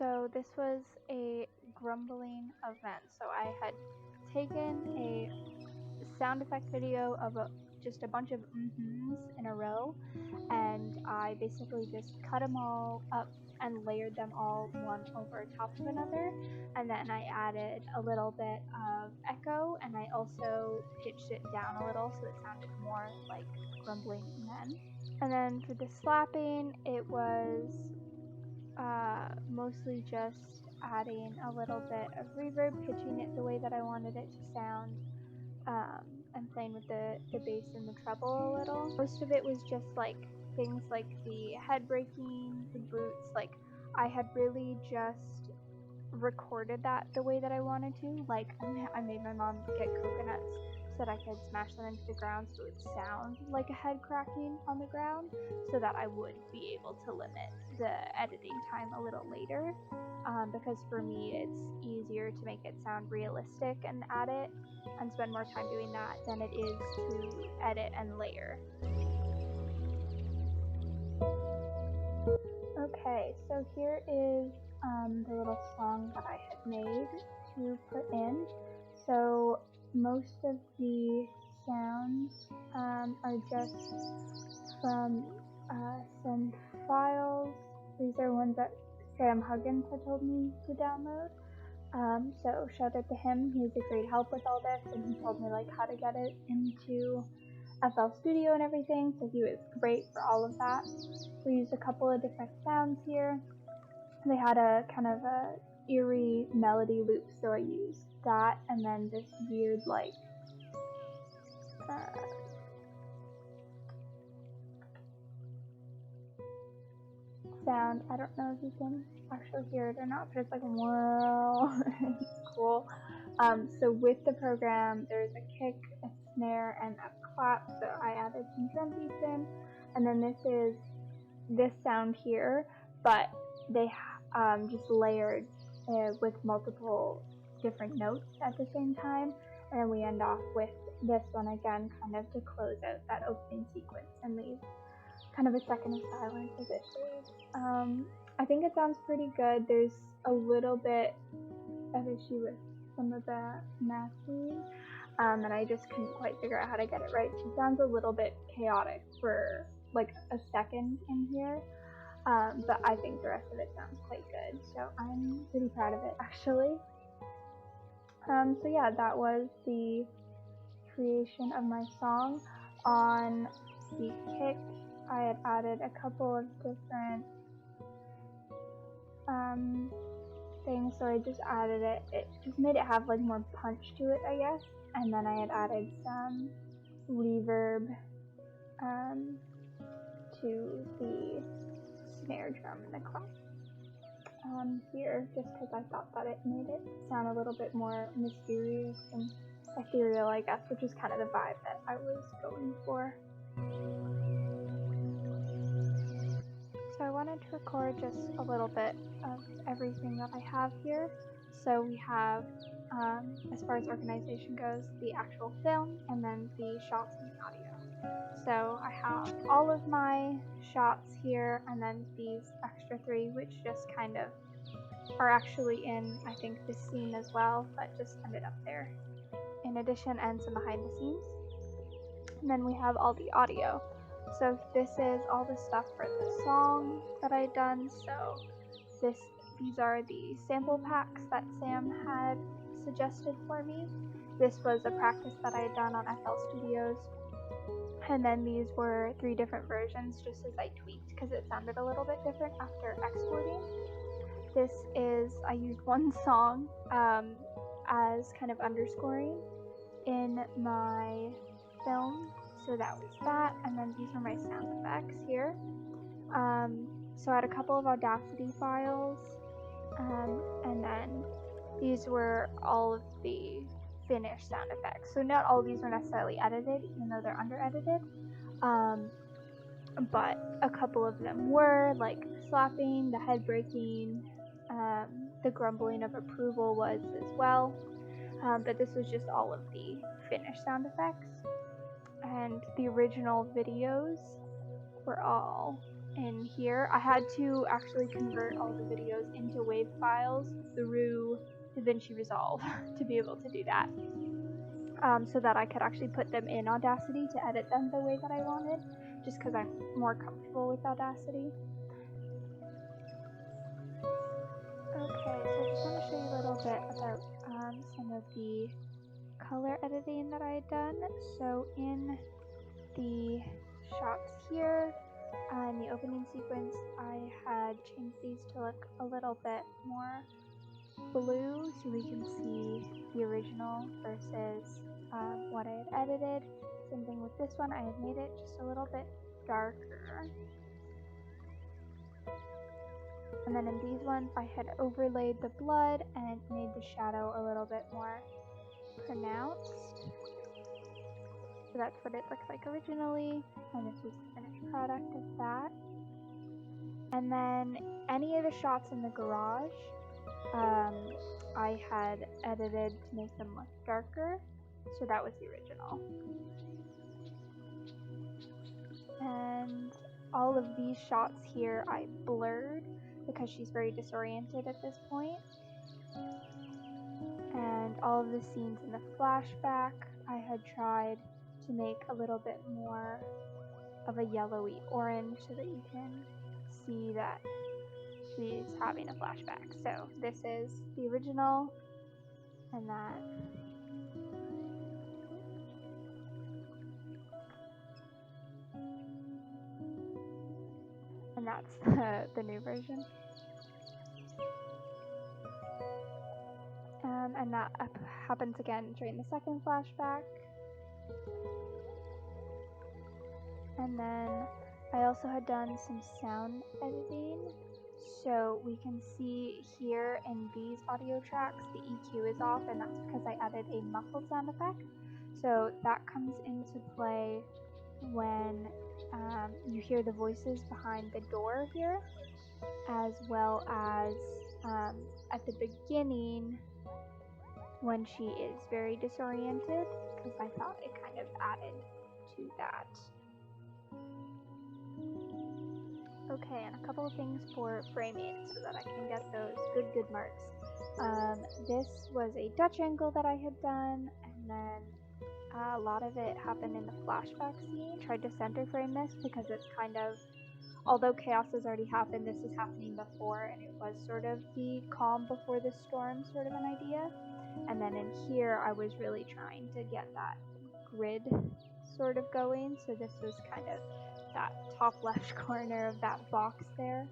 So this was a grumbling event. So I had taken a sound effect video of just a bunch of mm-hms in a row, and I basically just cut them all up and layered them all one over top of another, and then I added a little bit of echo, and I also pitched it down a little so it sounded more like grumbling men. And then for the slapping, it was mostly just adding a little bit of reverb, pitching it the way that I wanted it to sound, and playing with the bass and the treble a little. Most of it was just like things like the head breaking, the boots. Like I had really just recorded that the way that I wanted to. Like I made my mom get coconuts so that I could smash them into the ground so it would sound like a head cracking on the ground, so that I would be able to limit the editing time a little later. Because for me it's easier to make it sound realistic and add it and spend more time doing that than it is to edit and layer. Okay, so here is the little song that I had made to put in. So most of the sounds are just from some files. These are ones that Sam Huggins had told me to download. So shout out to him. He was a great help with all this, and he told me like how to get it into FL Studio and everything. So he was great for all of that. We used a couple of different sounds here. They had a kind of a eerie melody loop, so I used that, and then this weird like sound. I don't know if you can actually hear it or not, but it's like whoa. It's cool. So with the program, there's a kick, a snare, and a clap. So I added some drum beats in, and then this is this sound here, but they just layered with multiple different notes at the same time, and then we end off with this one again, kind of to close out that opening sequence and leave kind of a second of silence as it fades. I think it sounds pretty good. There's a little bit of issue with some of the mastering, and I just couldn't quite figure out how to get it right. It sounds a little bit chaotic for like a second in here, but I think the rest of it sounds quite good, so I'm pretty proud of it actually. So yeah, that was the creation of my song. On the kick, I had added a couple of different things, so I just added it. It just made it have like more punch to it, I guess. And then I had added some reverb to the snare drum and the clap here, just because I thought that it made it sound a little bit more mysterious and ethereal, I guess, which is kind of the vibe that I was going for. So I wanted to record just a little bit of everything that I have here. So we have, as far as organization goes, the actual film and then the shots and the audio. So I have all of my shots here, and then these extra 3, which just kind of are actually in, I think, this scene as well, but just ended up there in addition, and some behind the scenes. And then we have all the audio. So this is all the stuff for the song that I'd done. So these are the sample packs that Sam had suggested for me. This was a practice that I had done on FL Studios. And then these were 3 different versions, just as I tweaked, because it sounded a little bit different after exporting. This is, I used one song as kind of underscoring in my film, so that was that. And then these were my sound effects here. So I had a couple of Audacity files, and then these were all of the finished sound effects. So not all of these were necessarily edited, even though they're under edited, but a couple of them were, like slapping, the head breaking, the grumbling of approval was as well, but this was just all of the finished sound effects. And the original videos were all in here. I had to actually convert all the videos into WAV files through DaVinci Resolve to be able to do that. So that I could actually put them in Audacity to edit them the way that I wanted, just because I'm more comfortable with Audacity. Okay, so I just want to show you a little bit about some of the color editing that I had done. So in the shots here, in the opening sequence, I had changed these to look a little bit more blue so we can see the original versus what I had edited. Same thing with this one, I had made it just a little bit darker. And then in these ones, I had overlaid the blood and made the shadow a little bit more pronounced. So that's what it looks like originally, and this is the finished product of that. And then any of the shots in the garage, I had edited to make them look darker, so that was the original. And all of these shots here I blurred because she's very disoriented at this point. And all of the scenes in the flashback I had tried to make a little bit more of a yellowy orange so that you can see that she's having a flashback. So this is the original, and that. And that's the new version. And that happens again during the second flashback. And then I also had done some sound editing. So we can see here in these audio tracks, the EQ is off, and that's because I added a muffled sound effect. So that comes into play when you hear the voices behind the door here, as well as at the beginning when she is very disoriented, because I thought it kind of added to that. Okay, and a couple of things for framing so that I can get those good marks. This was a Dutch angle that I had done, and then a lot of it happened in the flashback scene. Tried to center frame this because it's kind of, although chaos has already happened, this is happening before, and it was sort of the calm before the storm sort of an idea. And then in here, I was really trying to get that grid sort of going, so this was kind of that top left corner of that box there.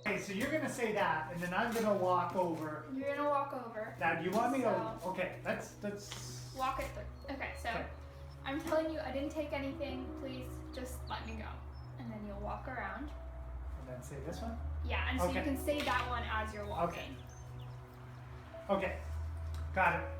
Okay, so you're gonna say that, and then I'm gonna walk over. You're gonna walk over. Now, do you want me to? So- Okay, let's. Walk it through. Okay, so Okay. I'm telling you I didn't take anything. Please just let me go. And then you'll walk around. And then say this one. Yeah, and so Okay. you can say that one as you're walking. Okay. Okay, got it.